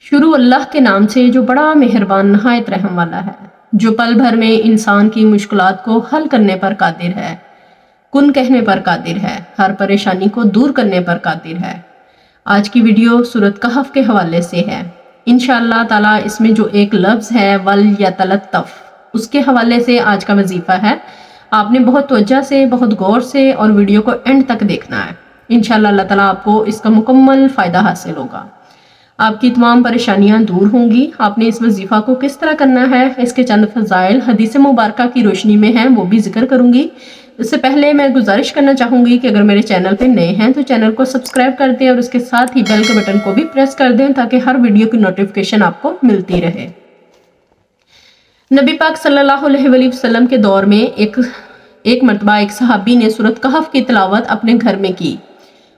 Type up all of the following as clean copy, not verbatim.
شروع اللہ کے نام سے جو بڑا مہربان نہایت رحم والا ہے، جو پل بھر میں انسان کی مشکلات کو حل کرنے پر قادر ہے، کن کہنے پر قادر ہے، ہر پریشانی کو دور کرنے پر قادر ہے۔ آج کی ویڈیو سورۃ کہف کے حوالے سے ہے۔ انشاءاللہ تعالی اس میں جو ایک لفظ ہے وَلْيَتَلَطَّفْ، اس کے حوالے سے آج کا وظیفہ ہے۔ آپ نے بہت توجہ سے، بہت غور سے اور ویڈیو کو اینڈ تک دیکھنا ہے۔ انشاءاللہ اللہ تعالیٰ آپ کو اس کا مکمل فائدہ حاصل ہوگا، آپ کی تمام پریشانیاں دور ہوں گی۔ آپ نے اس وظیفہ کو کس طرح کرنا ہے، اس کے چند فضائل حدیث مبارکہ کی روشنی میں ہیں، وہ بھی ذکر کروں گی۔ اس سے پہلے میں گزارش کرنا چاہوں گی کہ اگر میرے چینل پہ نئے ہیں تو چینل کو سبسکرائب کر دیں اور اس کے ساتھ ہی بیل کے بٹن کو بھی پریس کر دیں تاکہ ہر ویڈیو کی نوٹیفیکیشن آپ کو ملتی رہے۔ نبی پاک صلی اللہ علیہ وآلہ وسلم کے دور میں ایک مرتبہ ایک صحابی نے سورۃ کہف کی تلاوت اپنے گھر میں کی۔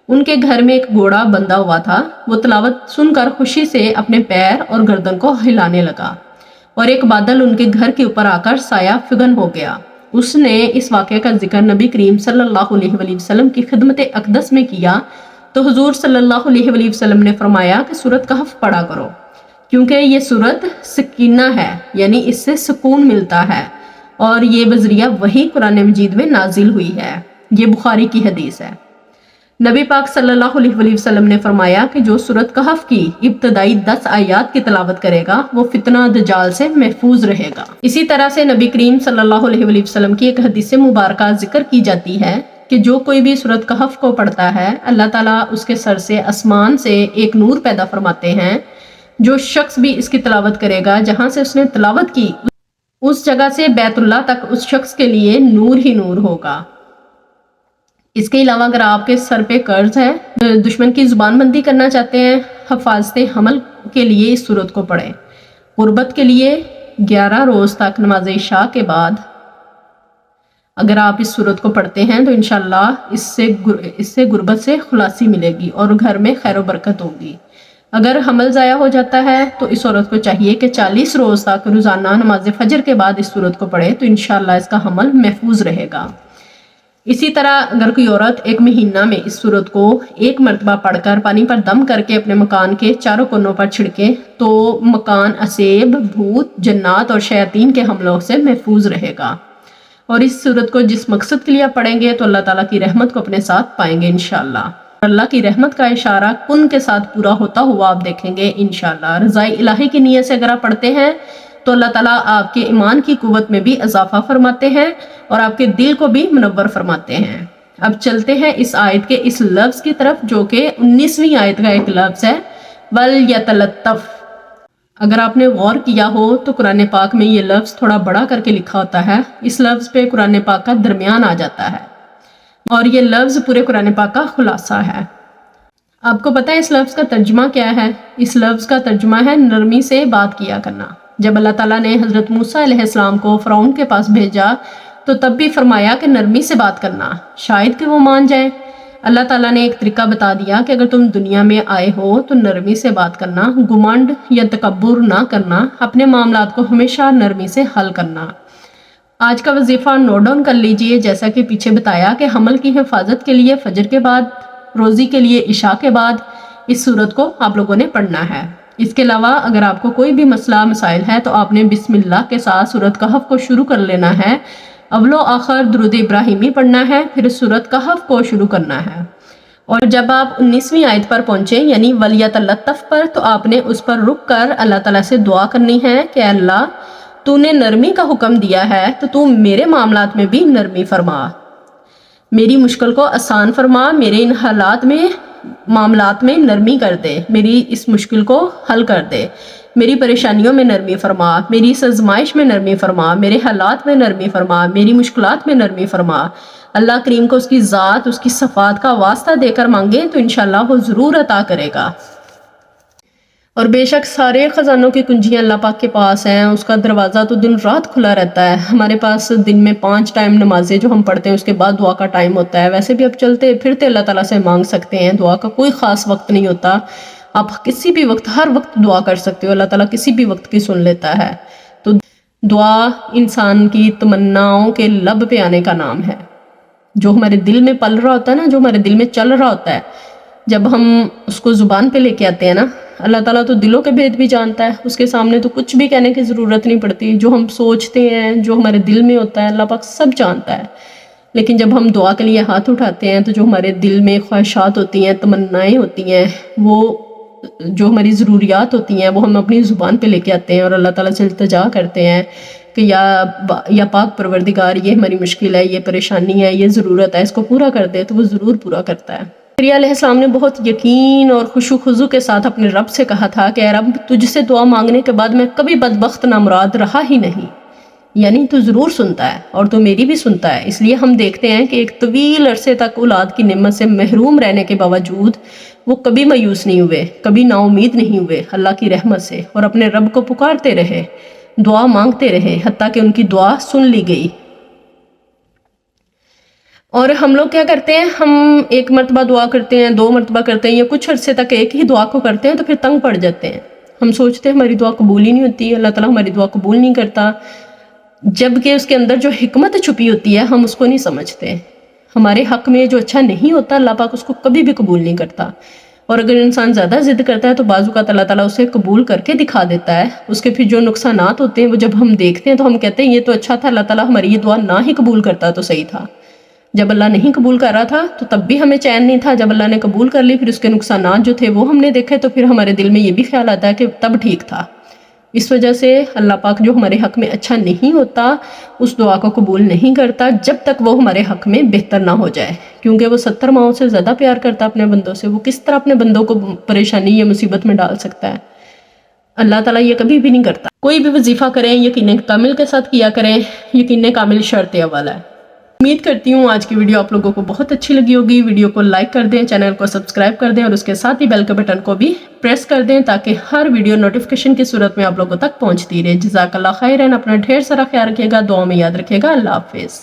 ان کے گھر میں ایک گھوڑا بندھا ہوا تھا۔ وہ تلاوت سن کر خوشی سے اپنے پیر اور گردن کو ہلانے لگا اور ایک بادل ان کے گھر کے اوپر آ کر سایہ فگن ہو گیا۔ اس نے اس واقعے کا ذکر نبی کریم صلی اللہ علیہ وآلہ وسلم کی خدمت اقدس میں کیا تو حضور صلی اللہ علیہ وآلہ وسلم نے فرمایا کہ سورۃ کہف پڑھا کرو، کیونکہ یہ سورت سکینہ ہے، یعنی اس سے سکون ملتا ہے، اور یہ بذریعہ وحی قرآن مجید میں نازل ہوئی ہے۔ یہ بخاری کی حدیث ہے۔ نبی پاک صلی اللہ علیہ وآلہ وسلم نے فرمایا کہ جو سورۃ کہف کی ابتدائی 10 آیات کی تلاوت کرے گا وہ فتنہ دجال سے محفوظ رہے گا۔ اسی طرح سے نبی کریم صلی اللہ علیہ وآلہ وسلم کی ایک حدیث مبارکہ ذکر کی جاتی ہے کہ جو کوئی بھی سورۃ کہف کو پڑھتا ہے، اللہ تعالیٰ اس کے سر سے آسمان سے ایک نور پیدا فرماتے ہیں۔ جو شخص بھی اس کی تلاوت کرے گا، جہاں سے اس نے تلاوت کی اس جگہ سے بیت اللہ تک اس شخص کے لیے نور ہی نور ہوگا۔ اس کے علاوہ اگر آپ کے سر پہ قرض ہے، دشمن کی زبان بندی کرنا چاہتے ہیں، حفاظت حمل کے لیے اس سورت کو پڑھیں۔ غربت کے لیے 11 روز تک نماز عشاء کے بعد اگر آپ اس سورت کو پڑھتے ہیں تو انشاءاللہ اس سے غربت سے خلاصی ملے گی اور گھر میں خیر و برکت ہوگی۔ اگر حمل ضائع ہو جاتا ہے تو اس عورت کو چاہیے کہ 40 روز تک روزانہ نماز فجر کے بعد اس سورت کو پڑھے تو انشاءاللہ اس کا حمل محفوظ رہے گا۔ اسی طرح اگر کوئی عورت ایک مہینہ میں اس سورت کو ایک مرتبہ پڑھ کر پانی پر دم کر کے اپنے مکان کے چاروں کونوں پر چھڑکے تو مکان اسیب، بھوت، جنات اور شیاطین کے حملوں سے محفوظ رہے گا۔ اور اس سورت کو جس مقصد کے لیے پڑھیں گے تو اللہ تعالیٰ کی رحمت کو اپنے ساتھ پائیں گے انشاءاللہ۔ اللہ کی رحمت کا اشارہ کن کے ساتھ پورا ہوتا ہوا آپ دیکھیں گے انشاءاللہ۔ رضائے الہی کی نیت سے اگر آپ پڑھتے ہیں تو اللہ تعالیٰ آپ کے ایمان کی قوت میں بھی اضافہ فرماتے ہیں اور آپ کے دل کو بھی منور فرماتے ہیں۔ اب چلتے ہیں اس آیت کے اس لفظ کی طرف جو کہ 19ویں آیت کا ایک لفظ ہے وَلْيَتَلَطَّفْ۔ اگر آپ نے غور کیا ہو تو قرآن پاک میں یہ لفظ تھوڑا بڑا کر کے لکھا ہوتا ہے۔ اس لفظ پہ قرآن پاک کا درمیان آ جاتا ہے اور یہ لفظ پورے قرآن پاک کا خلاصہ ہے۔ آپ کو پتہ ہے اس لفظ کا ترجمہ کیا ہے؟ اس لفظ کا ترجمہ ہے نرمی سے بات کیا کرنا۔ جب اللہ تعالیٰ نے حضرت موسیٰ علیہ السلام کو فرعون کے پاس بھیجا تو تب بھی فرمایا کہ نرمی سے بات کرنا، شاید کہ وہ مان جائیں۔ اللہ تعالیٰ نے ایک طریقہ بتا دیا کہ اگر تم دنیا میں آئے ہو تو نرمی سے بات کرنا، گمنڈ یا تکبر نہ کرنا، اپنے معاملات کو ہمیشہ نرمی سے حل کرنا۔ آج کا وظیفہ نوٹ ڈاؤن کر لیجئے، جیسا کہ پیچھے بتایا کہ حمل کی حفاظت کے لیے فجر کے بعد، روزی کے لیے عشاء کے بعد اس سورت کو آپ لوگوں نے پڑھنا ہے۔ اس کے علاوہ اگر آپ کو کوئی بھی مسئلہ مسائل ہے تو آپ نے بسم اللہ کے ساتھ سورت کہف کو شروع کر لینا ہے، اول و آخر درود ابراہیمی پڑھنا ہے، پھر سورت کہف کو شروع کرنا ہے، اور جب آپ 19ویں آیت پر پہنچیں یعنی وَلْيَتَلَطَّفْ پر تو آپ نے اس پر رک کر اللہ تعالیٰ سے دعا کرنی ہے کہ اللہ تو نے نرمی کا حکم دیا ہے تو تو میرے معاملات میں بھی نرمی فرما، میری مشکل کو آسان فرما، میرے ان حالات میں معاملات میں نرمی کر دے، میری اس مشکل کو حل کر دے، میری پریشانیوں میں نرمی فرما، میری اس آزمائش میں نرمی فرما، میرے حالات میں نرمی فرما، میری مشکلات میں نرمی فرما۔ اللہ کریم کو اس کی ذات، اس کی صفات کا واسطہ دے کر مانگے تو انشاءاللہ وہ ضرور عطا کرے گا۔ اور بے شک سارے خزانوں کی کنجیاں اللہ پاک کے پاس ہیں، اس کا دروازہ تو دن رات کھلا رہتا ہے۔ ہمارے پاس دن میں 5 ٹائم نمازیں جو ہم پڑھتے ہیں اس کے بعد دعا کا ٹائم ہوتا ہے، ویسے بھی اب چلتے پھرتے اللہ تعالیٰ سے مانگ سکتے ہیں، دعا کا کوئی خاص وقت نہیں ہوتا، آپ کسی بھی وقت ہر وقت دعا کر سکتے ہو، اللہ تعالیٰ کسی بھی وقت کی سن لیتا ہے۔ تو دعا انسان کی تمناؤں کے لب پہ آنے کا نام ہے، جو ہمارے دل میں پل رہا ہوتا ہے نا، جو ہمارے دل میں چل رہا ہوتا ہے، جب ہم اس کو زبان پہ لے کے آتے ہیں نا اللہ تعالیٰ تو دلوں کے بھید بھی جانتا ہے، اس کے سامنے تو کچھ بھی کہنے کی ضرورت نہیں پڑتی، جو ہم سوچتے ہیں، جو ہمارے دل میں ہوتا ہے، اللہ پاک سب جانتا ہے۔ لیکن جب ہم دعا کے لیے ہاتھ اٹھاتے ہیں تو جو ہمارے دل میں خواہشات ہوتی ہیں، تمنائیں ہوتی ہیں، وہ جو ہماری ضروریات ہوتی ہیں، وہ ہم اپنی زبان پہ لے کے آتے ہیں اور اللہ تعالیٰ سے التجا کرتے ہیں کہ یا پاک پروردگار، یہ ہماری مشکل ہے، یہ پریشانی ہے، یہ ضرورت ہے، اس کو پورا کر دے، تو وہ ضرور پورا کرتا ہے۔ زکریا علیہ السلام نے بہت یقین اور خشوع و خضوع کے ساتھ اپنے رب سے کہا تھا کہ اے رب، تجھ سے دعا مانگنے کے بعد میں کبھی بدبخت نامراد رہا ہی نہیں، یعنی تو ضرور سنتا ہے اور تو میری بھی سنتا ہے۔ اس لیے ہم دیکھتے ہیں کہ ایک طویل عرصے تک اولاد کی نعمت سے محروم رہنے کے باوجود وہ کبھی مایوس نہیں ہوئے، کبھی نا امید نہیں ہوئے اللہ کی رحمت سے، اور اپنے رب کو پکارتے رہے، دعا مانگتے رہے، حتیٰ کہ ان کی دعا سن لی گئی۔ اور ہم لوگ کیا کرتے ہیں، ہم ایک مرتبہ دعا کرتے ہیں، 2 مرتبہ کرتے ہیں، یا کچھ عرصے تک ایک ہی دعا کو کرتے ہیں تو پھر تنگ پڑ جاتے ہیں۔ ہم سوچتے ہیں ہماری دعا قبول ہی نہیں ہوتی، اللہ تعالیٰ ہماری دعا قبول نہیں کرتا، جبکہ اس کے اندر جو حکمت چھپی ہوتی ہے ہم اس کو نہیں سمجھتے۔ ہمارے حق میں جو اچھا نہیں ہوتا اللہ پاک اس کو کبھی بھی قبول نہیں کرتا، اور اگر انسان زیادہ ضد کرتا ہے تو بعض اوقات اللہ تعالیٰ اسے قبول کر کے دکھا دیتا ہے۔ اس کے پھر جو نقصانات ہوتے ہیں وہ جب ہم دیکھتے ہیں تو ہم کہتے ہیں یہ تو اچھا تھا، اللہ تعالیٰ ہماری یہ دعا نہ ہی قبول کرتا تو صحیح تھا۔ جب اللہ نہیں قبول کر رہا تھا تو تب بھی ہمیں چین نہیں تھا، جب اللہ نے قبول کر لی پھر اس کے نقصانات جو تھے وہ ہم نے دیکھے تو پھر ہمارے دل میں یہ بھی خیال آتا ہے کہ تب ٹھیک تھا۔ اس وجہ سے اللہ پاک جو ہمارے حق میں اچھا نہیں ہوتا اس دعا کو قبول نہیں کرتا جب تک وہ ہمارے حق میں بہتر نہ ہو جائے، کیونکہ وہ 70 ماؤں سے زیادہ پیار کرتا ہے اپنے بندوں سے۔ وہ کس طرح اپنے بندوں کو پریشانی یا مصیبت میں ڈال سکتا ہے؟ اللہ تعالیٰ یہ کبھی بھی نہیں کرتا۔ کوئی بھی وظیفہ کریں یقین کامل کے ساتھ کیا کریں، یقین کامل شرط اول ہے۔ امید کرتی ہوں آج کی ویڈیو آپ لوگوں کو بہت اچھی لگی ہوگی۔ ویڈیو کو لائک کر دیں، چینل کو سبسکرائب کر دیں اور اس کے ساتھ ہی بیل کے بٹن کو بھی پریس کر دیں تاکہ ہر ویڈیو نوٹیفیکیشن کی صورت میں آپ لوگوں تک پہنچتی رہے۔ جزاک اللہ خیرن، اپنا ڈھیر سارا خیال رکھیے گا، دعاؤں میں یاد رکھیے گا۔ اللہ حافظ۔